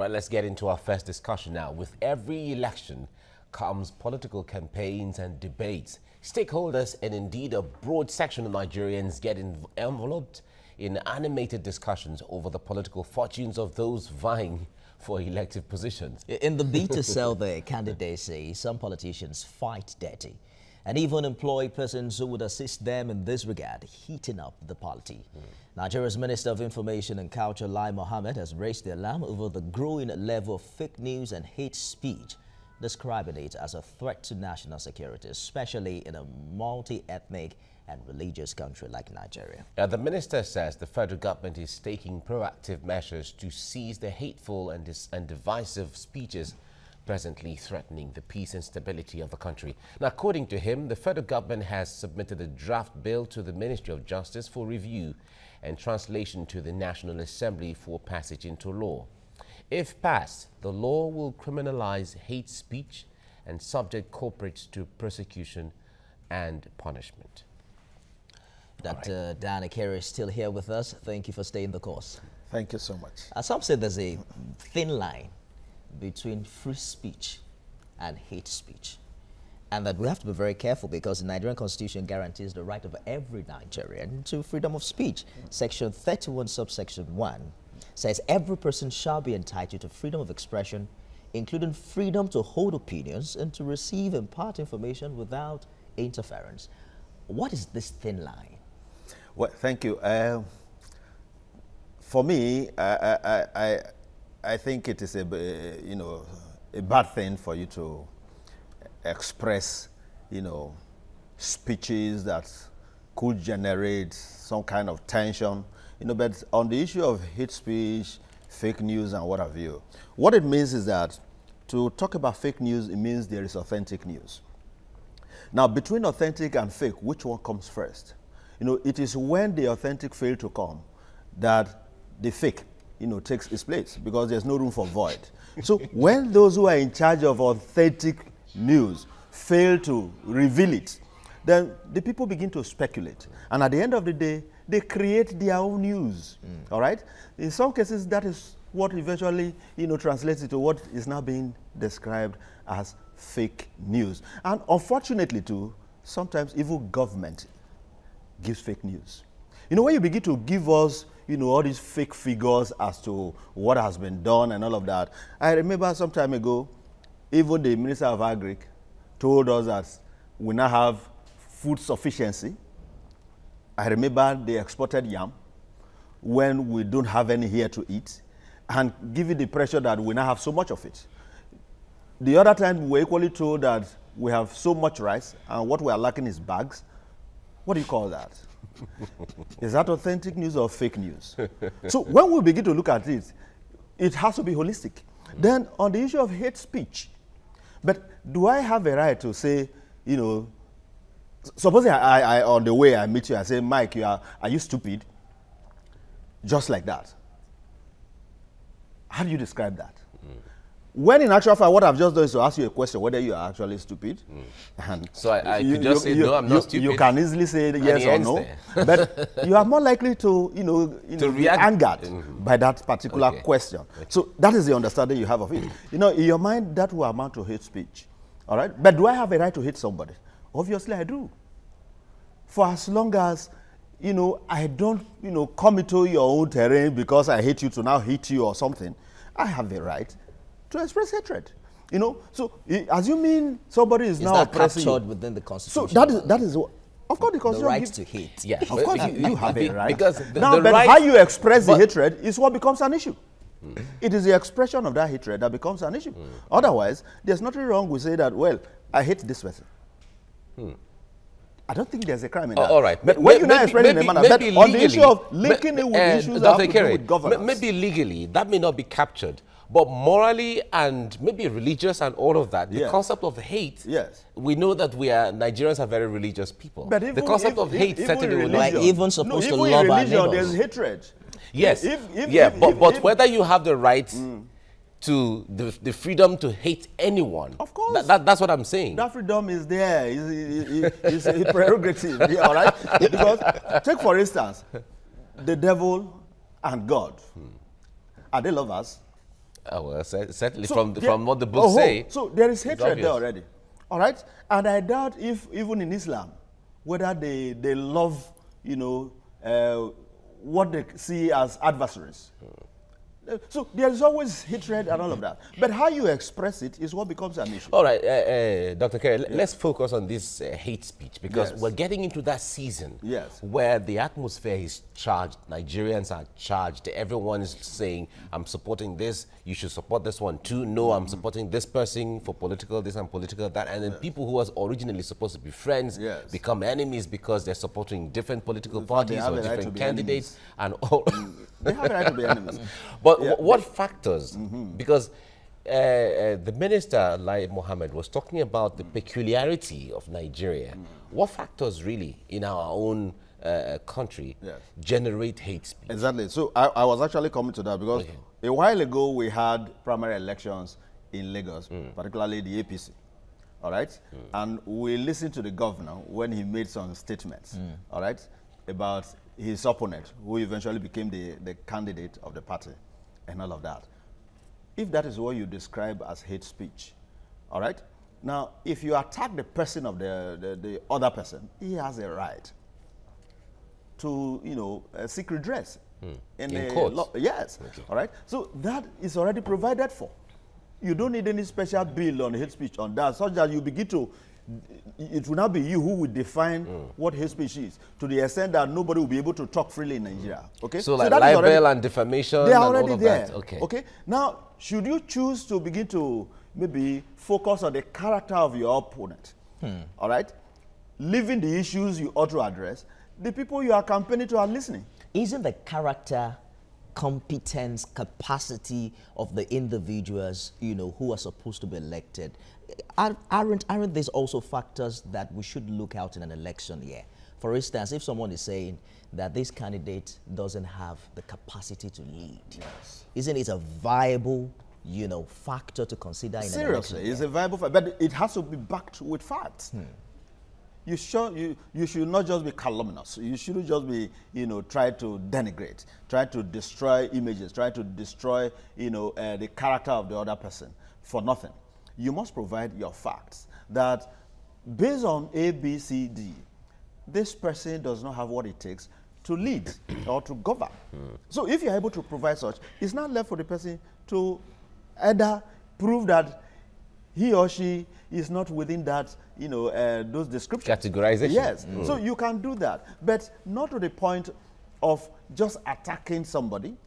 right, let's get into our first discussion now. With every election comes political campaigns and debates. Stakeholders and indeed a broad section of Nigerians get enveloped in animated discussions over the political fortunes of those vying for elective positions. In the bid to sell their candidacy, some politicians fight dirty and even employ persons who would assist them in this regard, heating up the polity. Nigeria's Minister of Information and Culture, Lai Mohammed, has raised the alarm over the growing level of fake news and hate speech, describing it as a threat to national security, especially in a multi-ethnic and religious country like Nigeria. The minister says the federal government is taking proactive measures to seize the hateful and divisive speeches presently threatening the peace and stability of the country. Now, according to him, the federal government has submitted a draft bill to the Ministry of Justice for review and translation to the National Assembly for passage into law. If passed, the law will criminalize hate speech and subject culprits to persecution and punishment. Dr. Diana Carey is still here with us. Thank you for staying the course. Thank you so much. Some say there's a thin line between free speech and hate speech, and that we have to be very careful because the Nigerian Constitution guarantees the right of every Nigerian to freedom of speech. Section 31, subsection 1 says every person shall be entitled to freedom of expression, including freedom to hold opinions and to receive and impart information without interference. What is this thin line? Well, thank you. For me, I think it is a bad thing for you to express, speeches that could generate some kind of tension, but on the issue of hate speech, fake news and what have you, what it means is that to talk about fake news, it means there is authentic news. Now, between authentic and fake, which one comes first? It is when the authentic fail to come that the fake takes its place, because there's no room for void. So when those who are in charge of authentic news fail to reveal it, then the people begin to speculate. And at the end of the day, they create their own news, all right? In some cases, that is what eventually, translates into what is now being described as fake news. And unfortunately, too, sometimes even government gives fake news. When you begin to give us all these fake figures as to what has been done and all of that. I remember some time ago, even the Minister of Agric told us that we now have food sufficiency. I remember they exported yam when we don't have any here to eat, and giving the pressure that we now have so much of it. The other time, we were equally told that we have so much rice, and what we are lacking is bags. What do you call that? Is that authentic news or fake news? So when we begin to look at it, it has to be holistic. Then on the issue of hate speech, but do I have a right to say, supposing I on the way I meet you, I say, Mike, are you stupid? Just like that. How do you describe that? When in actual fact, what I've just done is to ask you a question whether you are actually stupid. And so I could just say, no, I'm not stupid. You can easily say yes or no. But you are more likely to, be angered by that particular question. Okay. So that is the understanding you have of it. In your mind, that will amount to hate speech. All right? But do I have a right to hate somebody? Obviously, I do. For as long as, I don't, come into your own terrain because I hate you to now hate you or something, I have the right to express hatred, So, assuming somebody is now oppressing captured within the Constitution. So that is what, of course, the Constitution. The right to hate. Yeah, of course, you have a right. Because but how you express the hatred is what becomes an issue. It is the expression of that hatred that becomes an issue. Otherwise, there's nothing wrong with saying that, well, I hate this person. I don't think there's a crime in that. All right. But when you now express in a manner, but on the issue of linking it with issues that have to do with governance. Maybe legally, that may not be captured. But morally and maybe religious and all of that, the concept of hate, we know that Nigerians are very religious people. But even, the concept of hate certainly will not. Even supposed to love our neighbors. There's hatred. Yes, but whether you have the right to the freedom to hate anyone. Of course. That's what I'm saying. That freedom is there. It's a prerogative, all right? Because take, for instance, the devil and God. Are they lovers? Oh, well, certainly So from what the books say. So there is hatred obvious. there already. All right? And I doubt if even in Islam, whether they love, you know, what they see as adversaries. So there is always hatred and all of that. But how you express it is what becomes an issue. All right, Dr. Kerry, let's focus on this hate speech, because we're getting into that season where the atmosphere is charged. Nigerians are charged. Everyone is saying, I'm supporting this, you should support this one too. No, I'm supporting this person for political this and political that. And then people who was originally supposed to be friends become enemies because they're supporting different political parties or different candidates and all. They have a right to be enemies. But what factors? Because the minister, Lai Mohammed, was talking about the peculiarity of Nigeria. What factors really in our own country generate hate speech? Exactly. So I was actually coming to that because a while ago we had primary elections in Lagos, particularly the APC. All right? And we listened to the governor when he made some statements, all right, about his opponent, who eventually became the candidate of the party and all of that. If that is what you describe as hate speech, all right? Now, if you attack the person of the other person, he has a right to, you know, seek redress. In court? Yes, all right? So that is already provided for. You don't need any special bill on hate speech on that, such that you begin to, it will not be you who will define what hate speech is, to the extent that nobody will be able to talk freely in Nigeria. Okay, so like libel and defamation, they are and already all of there. that. Okay. Okay. Now, should you choose to begin to maybe focus on the character of your opponent, all right, leaving the issues you ought to address, the people you are campaigning to are listening. Isn't the character, competence, capacity of the individuals, you know, who are supposed to be elected, aren't these also factors that we should look out in an election year? For instance, if someone is saying that this candidate doesn't have the capacity to lead, isn't it a viable, you know, factor to consider in an election year? It's a viable factor, but it has to be backed with facts. You should not just be calumnious. You shouldn't just be, you know, try to denigrate, try to destroy images, try to destroy, you know, the character of the other person for nothing. You must provide your facts that based on A, B, C, D, this person does not have what it takes to lead or to govern. So if you're able to provide such, it's not left for the person to either prove that he or she is not within that, you know, those descriptions. Categorization. Yes. So you can do that, but not to the point of just attacking somebody,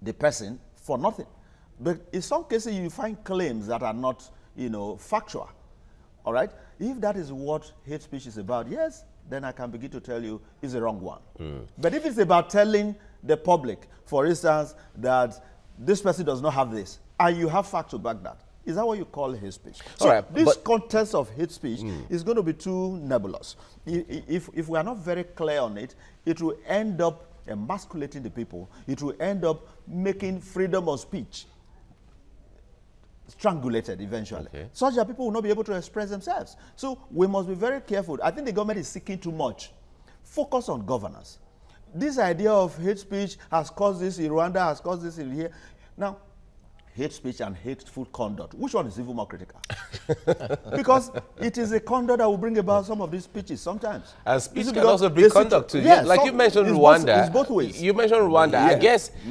the person, for nothing. But in some cases, you find claims that are not, you know, factual. All right? If that is what hate speech is about, yes, then I can begin to tell you it's the wrong one. But if it's about telling the public, for instance, that this person does not have this, and you have facts to back that, is that what you call hate speech? So this context of hate speech is going to be too nebulous. If we are not very clear on it, it will end up emasculating the people. It will end up making freedom of speech strangulated eventually, such that people will not be able to express themselves. So we must be very careful. I think the government is seeking too much. Focus on governance. This idea of hate speech has caused this in Rwanda, has caused this in here. Now, hate speech and hateful conduct, which one is even more critical? Because it is a conduct that will bring about some of these speeches sometimes. And speech can also bring conduct too. Yes, like you mentioned Rwanda. It's both ways. You mentioned Rwanda.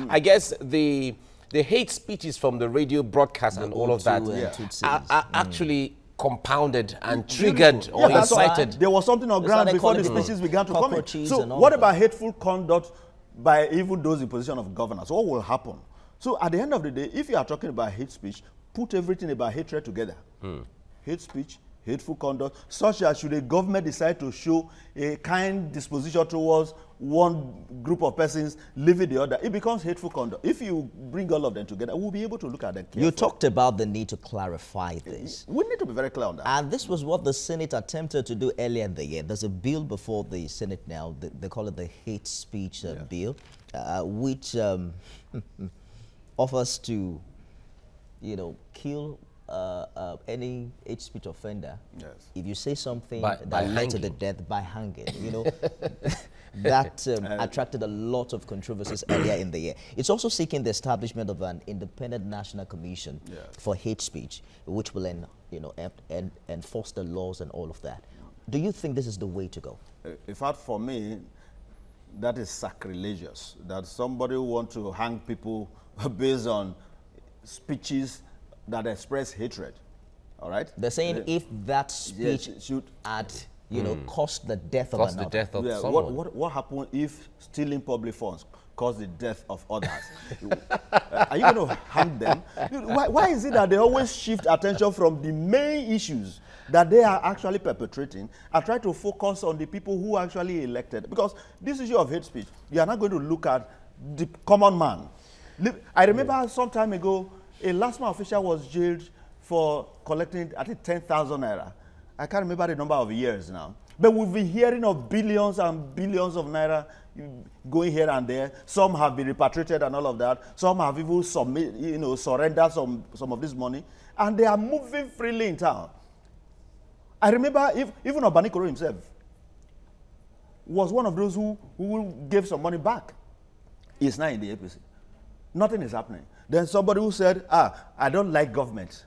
I guess the hate speeches from the radio broadcast and all of that are actually compounded and triggered or incited. There was something on ground before the speeches began to come in. So what about hateful conduct by even those in position of governance? What will happen? So at the end of the day, if you are talking about hate speech, put everything about hatred together. Hate speech, hateful conduct, such as should a government decide to show a kind disposition towards one group of persons, leaving the other, it becomes hateful conduct. If you bring all of them together, we'll be able to look at them carefully. You talked about the need to clarify this. We need to be very clear on that. And this was what the Senate attempted to do earlier in the year. There's a bill before the Senate now, they call it the hate speech bill, which offers to, you know, kill any hate speech offender if you say something that led to the death by hanging. You know, that attracted a lot of controversies earlier in the year. It's also seeking the establishment of an independent national commission for hate speech, which will enforce the laws and all of that. Do you think this is the way to go? In fact, for me, that is sacrilegious. That somebody wants to hang people based on speeches that express hatred. All right? They're saying if that speech should caused the death of Cost another. the death of someone. What happened if stealing public funds caused the death of others? Are you going to hang them? Why is it that they always shift attention from the main issues that they are actually perpetrating and try to focus on the people who are actually elected? Because this issue of hate speech, you are not going to look at the common man. I remember some time ago, a last man official was jailed for collecting, I think, 10,000 naira. I can't remember the number of years now. But we've been hearing of billions and billions of naira going here and there. Some have been repatriated and all of that. Some have even surrendered some of this money. And they are moving freely in town. I remember even Obanikoro himself was one of those who gave some money back. He's now in the APC. Nothing is happening. Then somebody who said, I don't like government.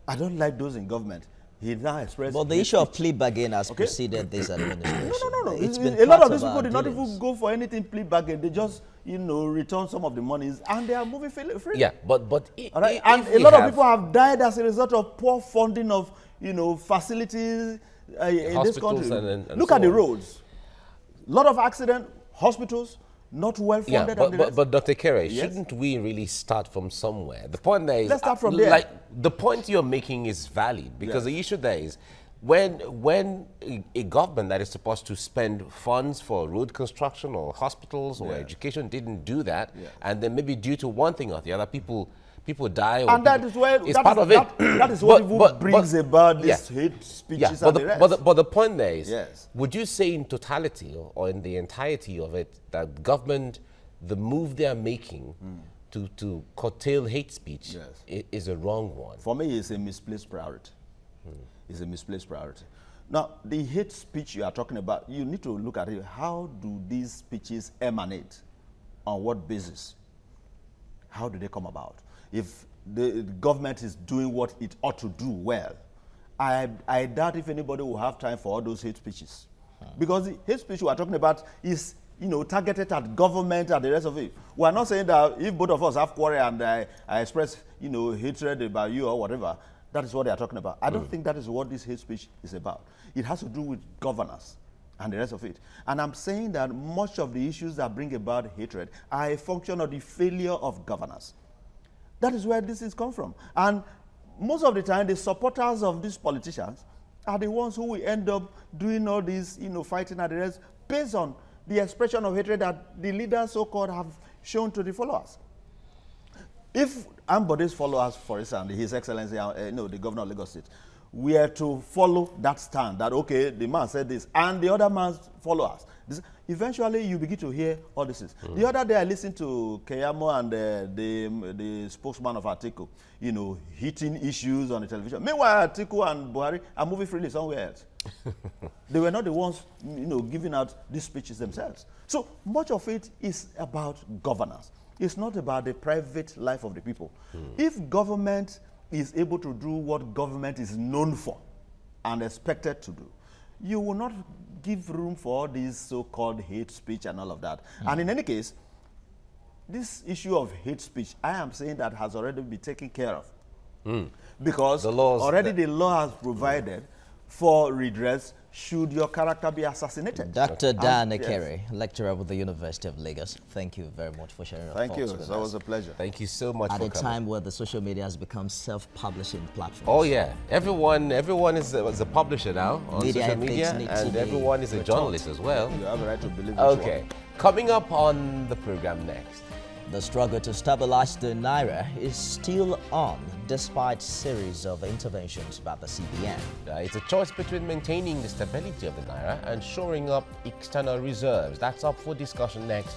I don't like those in government. He now expressed. But the issue of plea bargain has preceded this administration. No. It's been a lot of these our people did not dealings. even go for anything plea bargain. They just, return some of the monies and they are moving freely. Yeah, but All right? And a lot of people have died as a result of poor funding of, facilities in this country. And Look so at the on. roads. A lot of accidents, hospitals, not well funded. Yeah, but Dr. Kere, Yes? shouldn't we really start from somewhere? The point there is, Let's start from there. Like, the point you're making is valid because the issue there is when a government that is supposed to spend funds for road construction or hospitals or education didn't do that, and then maybe due to one thing or the other, people die. Or And that is where it's part of it. That is what brings about this hate speeches and the rest. But the point there is, Yes. would you say in totality or in the entirety of it that government, the move they are making to curtail hate speech is a wrong one? For me, it's a misplaced priority. It's a misplaced priority. Now, the hate speech you are talking about, you need to look at it. How do these speeches emanate? On what basis? How do they come about? If the government is doing what it ought to do well, I doubt if anybody will have time for all those hate speeches. Because the hate speech we are talking about is targeted at government and the rest of it. We are not saying that if both of us have quarrel and I express hatred about you or whatever, that is what they are talking about. I don't think that is what this hate speech is about. It has to do with governance and the rest of it. And I'm saying that much of the issues that bring about hatred are a function of the failure of governance. That is where this is come from. And most of the time, the supporters of these politicians are the ones who will end up doing all this, fighting and the rest, based on the expression of hatred that the leaders so-called have shown to the followers. If Ambode's followers, for instance, His Excellency, the governor of Lagos State, were to follow that stand, that, okay, the man said this, and the other man's followers, eventually you begin to hear all this. The other day I listened to Keyamo and the spokesman of Atiku, hitting issues on the television. Meanwhile, Atiku and Buhari are moving freely somewhere else. They were not the ones, giving out these speeches themselves. So much of it is about governance. It's not about the private life of the people. If government is able to do what government is known for and expected to do, you will not give room for all these so-called hate speech and all of that. And in any case, this issue of hate speech, I am saying that has already been taken care of. Because the law has provided for redress should your character be assassinated. Dr. Dan Ekere, lecturer with the University of Lagos, thank you very much for sharing your thoughts with us. Thank you. That was a pleasure. Thank you so much for coming. At a time where the social media has become self-publishing platforms. Oh yeah, everyone is a publisher now on social media, and everyone is a journalist as well. You have a right to believe it. Okay, coming up on the program next. The struggle to stabilize the Naira is still on despite series of interventions by the CBN. It's a choice between maintaining the stability of the Naira and shoring up external reserves. That's up for discussion next.